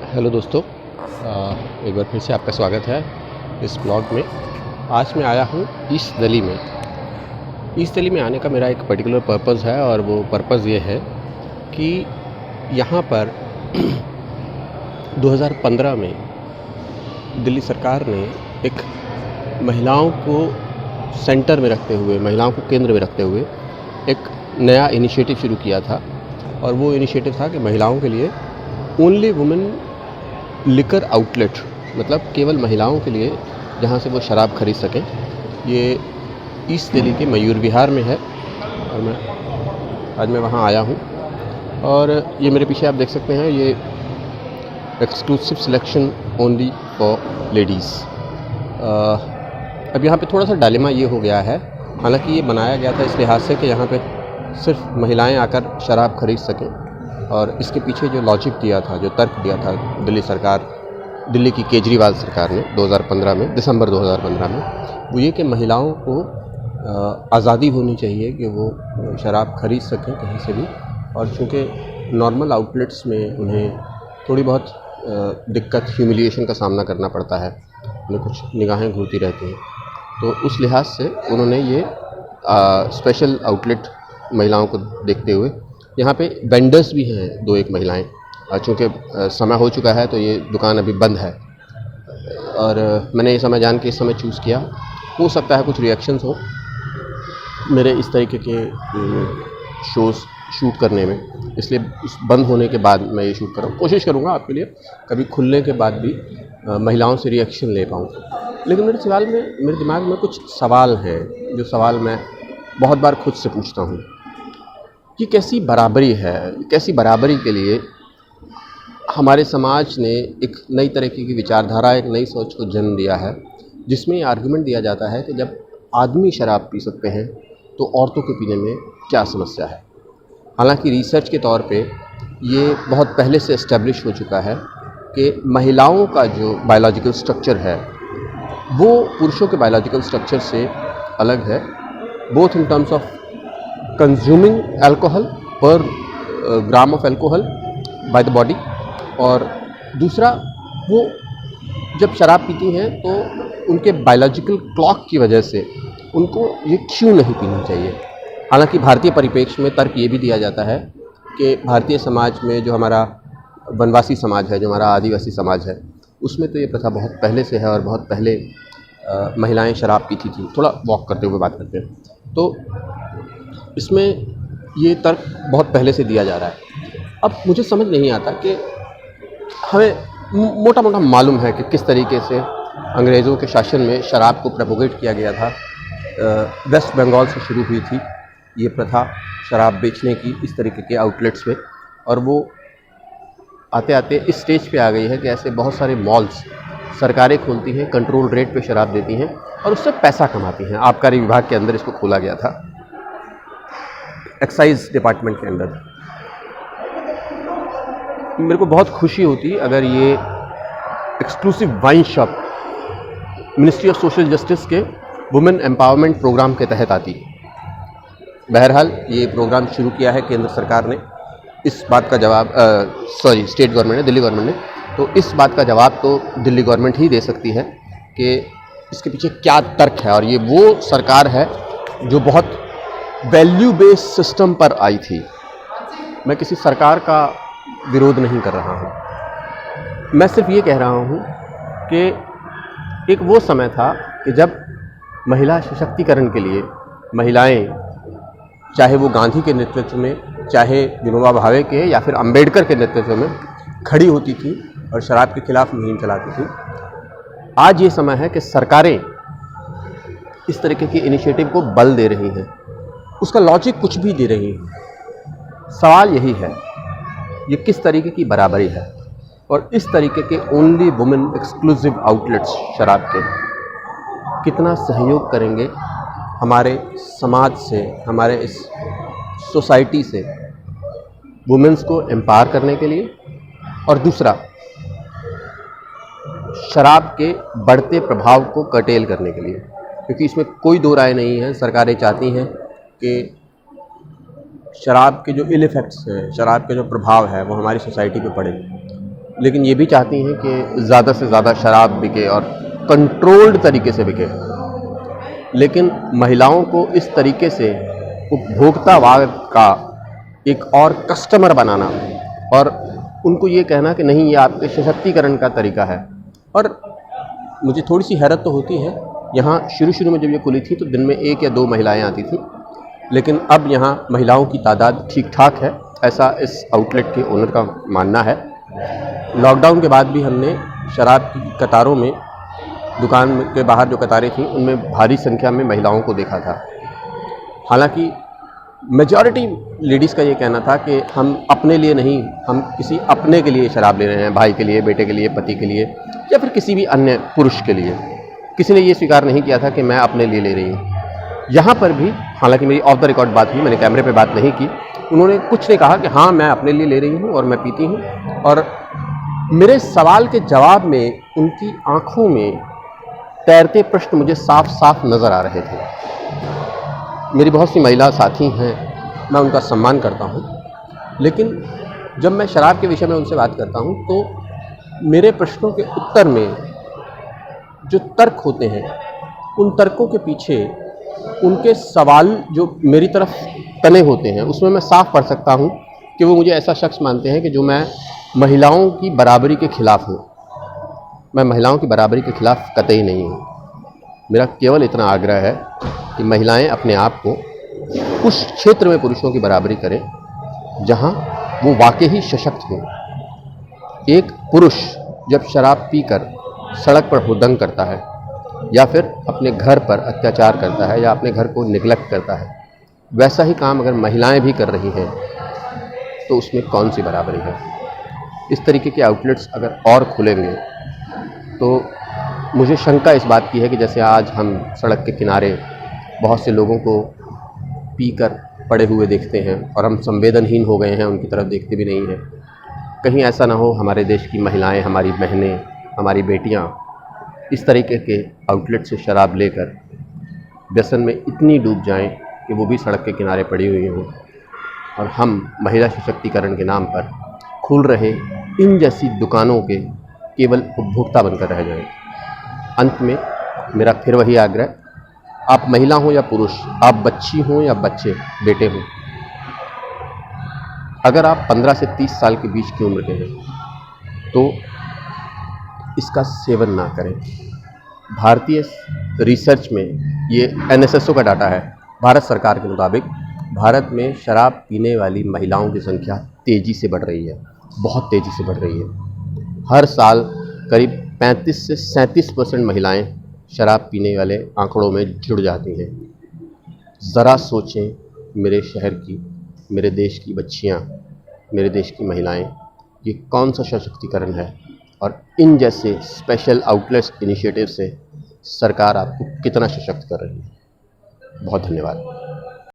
Hello दोस्तों, एक बार फिर से आपका स्वागत है इस ब्लॉग में। आज मैं आया हूँ ईस्ट दिल्ली में। ईस्ट दिल्ली में आने का मेरा एक पर्टिकुलर पर्पज़ है और वो पर्पज़ ये है कि यहाँ पर 2015 में दिल्ली सरकार ने एक महिलाओं को सेंटर में रखते हुए, महिलाओं को केंद्र में रखते हुए एक नया इनिशिएटिव शुरू किया था। और वो इनिशिएटिव था कि महिलाओं के लिए ओनली वुमेन लिकर आउटलेट, मतलब केवल महिलाओं के लिए जहाँ से वो शराब खरीद सकें। ये ईस्ट दिल्ली के मयूर विहार में है और आज मैं वहाँ आया हूँ। और ये मेरे पीछे आप देख सकते हैं, ये exclusive selection only for ladies. अब यहाँ पे थोड़ा सा डायलेमा ये हो गया है, हालांकि ये बनाया गया था इस लिहाज से कि यहाँ पे सिर्फ महिलाएं आकर शराब खरीद सकें। और इसके पीछे जो लॉजिक दिया था, जो तर्क दिया था दिल्ली की केजरीवाल सरकार ने 2015 में, दिसंबर 2015 में, वो ये कि महिलाओं को आज़ादी होनी चाहिए कि वो शराब खरीद सकें कहीं से भी। और चूँकि नॉर्मल आउटलेट्स में उन्हें थोड़ी बहुत दिक्कत, ह्यूमिलिएशन का सामना करना पड़ता है, उन्हें कुछ निगाहें घूरती रहती हैं, तो उस लिहाज से उन्होंने ये स्पेशल आउटलेट महिलाओं को देखते हुए यहाँ पे वेंडर्स भी हैं, 2-1 महिलाएं। चूँकि समय हो चुका है तो ये दुकान अभी बंद है और मैंने ये समय जान के इस समय चूज़ किया। हो सकता है कुछ रिएक्शंस हो मेरे इस तरीके के शोज़ शूट करने में, इसलिए बंद होने के बाद मैं ये शूट कर रहा हूँ। कोशिश करूँगा आपके लिए कभी खुलने के बाद भी महिलाओं से रिएक्शन ले पाऊँ। लेकिन मेरे दिमाग में कुछ सवाल हैं, जो सवाल मैं बहुत बार खुद से पूछता हूँ कि कैसी बराबरी है, कैसी बराबरी के लिए हमारे समाज ने एक नई तरीके की विचारधारा, एक नई सोच को जन्म दिया है, जिसमें ये आर्गुमेंट दिया जाता है कि जब आदमी शराब पी सकते हैं तो औरतों के पीने में क्या समस्या है। हालांकि रिसर्च के तौर पे ये बहुत पहले से एस्टेब्लिश हो चुका है कि महिलाओं का जो बायोलॉजिकल स्ट्रक्चर है वो पुरुषों के बायोलॉजिकल स्ट्रक्चर से अलग है, both in terms of consuming alcohol per gram of alcohol by the body, और दूसरा वो जब शराब पीती हैं तो उनके बायोलॉजिकल क्लॉक की वजह से उनको ये क्यों नहीं पीनी चाहिए। हालांकि भारतीय परिप्रेक्ष्य में तर्क ये भी दिया जाता है कि भारतीय समाज में जो हमारा वनवासी समाज है, जो हमारा आदिवासी समाज है, उसमें तो ये प्रथा बहुत पहले से है और बहुत पहले महिलाएं शराब पीती थी। थोड़ा वॉक करते हुए बात करते हैं तो इसमें ये तर्क बहुत पहले से दिया जा रहा है। अब मुझे समझ नहीं आता कि हमें मोटा मोटा मालूम है कि किस तरीके से अंग्रेज़ों के शासन में शराब को प्रोपोगेट किया गया था। वेस्ट बंगाल से शुरू हुई थी ये प्रथा शराब बेचने की इस तरीके के आउटलेट्स में, और वो आते आते इस स्टेज पे आ गई है कि ऐसे बहुत सारे मॉल्स सरकारें खोलती हैं, कंट्रोल रेट पे शराब देती हैं और उससे पैसा कमाती हैं। आबकारी विभाग के अंदर इसको खोला गया था, एक्साइज डिपार्टमेंट के अंदर। मेरे को बहुत खुशी होती अगर ये exclusive wine shop ministry of social justice के वुमेन एम्पावरमेंट प्रोग्राम के तहत आती। बहरहाल ये प्रोग्राम शुरू किया है केंद्र सरकार ने। इस बात का जवाब स्टेट गवर्नमेंट ने, दिल्ली गवर्नमेंट ने, तो इस बात का जवाब तो दिल्ली गवर्नमेंट ही दे सकती है कि इसके पीछे क्या तर्क है। और ये वो सरकार है जो बहुत वैल्यू बेस्ड सिस्टम पर आई थी। मैं किसी सरकार का विरोध नहीं कर रहा हूँ, मैं सिर्फ ये कह रहा हूँ कि एक वो समय था कि जब महिला सशक्तिकरण के लिए महिलाएं, चाहे वो गांधी के नेतृत्व में, चाहे विनोबा भावे के या फिर अंबेडकर के नेतृत्व में, खड़ी होती थी और शराब के खिलाफ मुहिम चलाती थी। आज ये समय है कि सरकारें इस तरीके के इनिशिएटिव को बल दे रही हैं, उसका लॉजिक कुछ भी दे रही है। सवाल यही है, ये किस तरीके की बराबरी है। और इस तरीके के ओनली वुमेन एक्सक्लूसिव आउटलेट्स शराब के कितना सहयोग करेंगे हमारे समाज से, हमारे इस सोसाइटी से वुमेन्स को एम्पावर करने के लिए, और दूसरा शराब के बढ़ते प्रभाव को कर्टेल करने के लिए। क्योंकि इसमें कोई दो राय नहीं है, सरकारें चाहती हैं कि शराब के जो इल इफ़ेक्ट्स हैं, शराब के जो प्रभाव है वो हमारी सोसाइटी पे पड़े। लेकिन ये भी चाहती हैं कि ज़्यादा से ज़्यादा शराब बिके और कंट्रोल्ड तरीके से बिके। लेकिन महिलाओं को इस तरीके से उपभोक्तावाद का एक और कस्टमर बनाना और उनको ये कहना कि नहीं, ये आपके सशक्तिकरण का तरीका है। और मुझे थोड़ी सी हैरत तो होती है, यहाँ शुरू में जब ये खुली थी तो दिन में 1 या 2 महिलाएं आती थी, लेकिन अब यहाँ महिलाओं की तादाद ठीक ठाक है, ऐसा इस आउटलेट के ओनर का मानना है। लॉकडाउन के बाद भी हमने शराब की कतारों में, दुकान के बाहर जो कतारें थीं उनमें भारी संख्या में महिलाओं को देखा था। हालांकि मेजॉरिटी लेडीज़ का ये कहना था कि हम अपने लिए नहीं, हम किसी अपने के लिए शराब ले रहे हैं, भाई के लिए, बेटे के लिए, पति के लिए या फिर किसी भी अन्य पुरुष के लिए। किसी ने ये स्वीकार नहीं किया था कि मैं अपने लिए ले रही हूँ। यहाँ पर भी, हालांकि मेरी ऑफ द रिकॉर्ड बात हुई, मैंने कैमरे पे बात नहीं की, उन्होंने कुछ नहीं कहा कि हाँ मैं अपने लिए ले रही हूँ और मैं पीती हूँ। और मेरे सवाल के जवाब में उनकी आँखों में तैरते प्रश्न मुझे साफ साफ नज़र आ रहे थे। मेरी बहुत सी महिला साथी हैं, मैं उनका सम्मान करता हूँ, लेकिन जब मैं शराब के विषय में उनसे बात करता हूँ तो मेरे प्रश्नों के उत्तर में जो तर्क होते हैं, उन तर्कों के पीछे उनके सवाल जो मेरी तरफ तने होते हैं, उसमें मैं साफ पढ़ सकता हूँ कि वो मुझे ऐसा शख्स मानते हैं कि जो मैं महिलाओं की बराबरी के खिलाफ हूँ। मैं महिलाओं की बराबरी के खिलाफ कतई नहीं हूँ। मेरा केवल इतना आग्रह है कि महिलाएं अपने आप को उस क्षेत्र में पुरुषों की बराबरी करें जहां वो वाकई ही सशक्त हों। एक पुरुष जब शराब पीकर सड़क पर हुड़दंग करता है या फिर अपने घर पर अत्याचार करता है या अपने घर को निगलेक्ट करता है, वैसा ही काम अगर महिलाएं भी कर रही हैं तो उसमें कौन सी बराबरी है। इस तरीके के आउटलेट्स अगर और खुलेंगे तो मुझे शंका इस बात की है कि जैसे आज हम सड़क के किनारे बहुत से लोगों को पीकर पड़े हुए देखते हैं और हम संवेदनहीन हो गए हैं, उनकी तरफ देखते भी नहीं हैं, कहीं ऐसा ना हो हमारे देश की महिलाएं, हमारी बहनें, हमारी बेटियां इस तरीके के आउटलेट से शराब लेकर व्यसन में इतनी डूब जाएं कि वो भी सड़क के किनारे पड़ी हुई हों और हम महिला सशक्तिकरण के नाम पर खुल रहे इन जैसी दुकानों के केवल उपभोक्ता बनकर रह जाएं। अंत में मेरा फिर वही आग्रह, आप महिला हो या पुरुष, आप बच्ची हो या बच्चे, बेटे हो, अगर आप 15 से 30 साल के बीच की उम्र के हैं तो इसका सेवन ना करें। भारतीय रिसर्च में ये NSSO का डाटा है, भारत सरकार के मुताबिक भारत में शराब पीने वाली महिलाओं की संख्या तेज़ी से बढ़ रही है, बहुत तेज़ी से बढ़ रही है। हर साल करीब 35 से 37% महिलाएं शराब पीने वाले आंकड़ों में जुड़ जाती हैं। ज़रा सोचें, मेरे शहर की, मेरे देश की बच्चियां, मेरे देश की महिलाएं, ये कौन सा सशक्तिकरण है और इन जैसे स्पेशल आउटलेट्स इनिशिएटिव से सरकार आपको कितना सशक्त कर रही है। बहुत धन्यवाद।